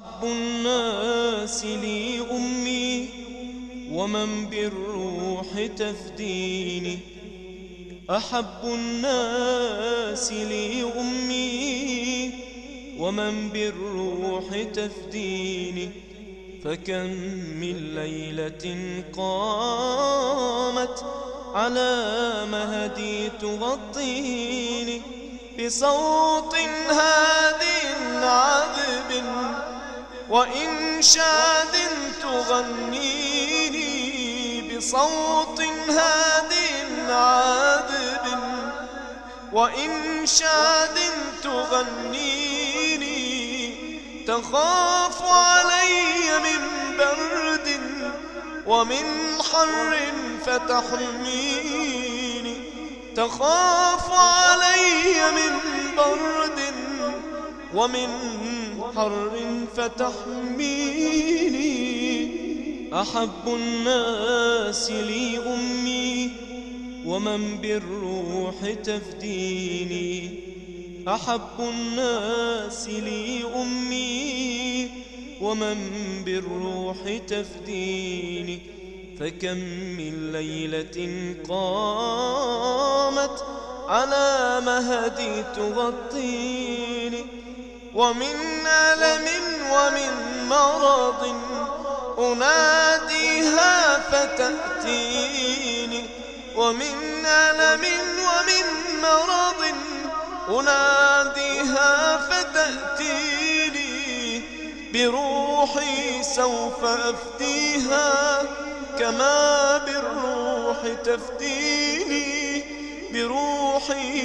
أحب الناس لي أمي ومن بالروح تفديني. أحب الناس لي أمي ومن بالروح تفديني. فكم من ليلة قامت على مهدي تغطيني بصوت هادٍ عذب وإنشاد تغنيني، بصوت هادٍ عذب وإنشاد تغنيني. تخاف علي من برد ومن حر فتحميني. تخاف علي من برد ومن حر فتحميني. أحب الناس لي أمي ومن بالروح تفديني. أحب الناس لي أمي ومن بالروح تفديني. فكم من ليلة قامت على مهدي تغطيني ومن ألم ومن مرض أناديها فتأتيني. ومن ألم ومن مرض أناديها فتأتيني. بروحي سوف أفديها كما بالروح تفديني. بروحي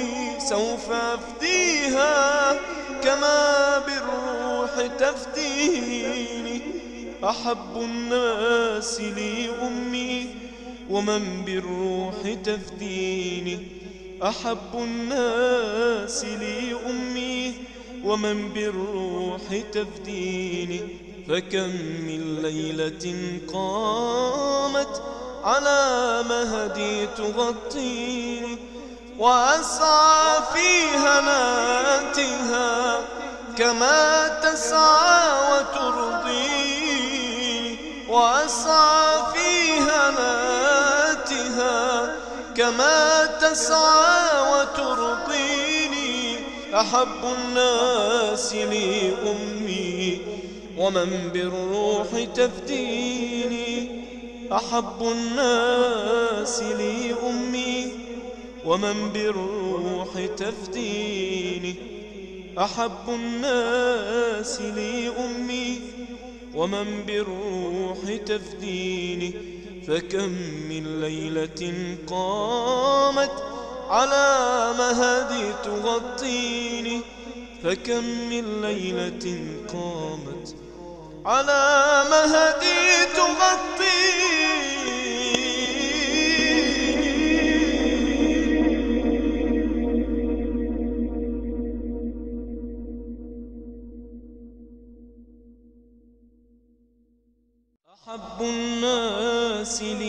سوف أفديها كما بالروح تفديني. أحب الناس لي أمي ومن بالروح تفديني. أحب الناس لي أمي ومن بالروح تفديني. فكم من ليلة قامت على مهدي تغطيني وأسعى في هناتها كما تسعى وترضيني. وأسعى في هناتها كما تسعى وترضيني. أحب الناس لي أمي ومن بالروح تفديني. أحب الناس لي أمي ومن بالروح تفديني. أحب الناس لي أمي ومن بالروح تفديني. فكم من ليلة قامت على مهدي تغطيني. فكم من ليلة قامت على مهدي تغطيني. أحب الناس لي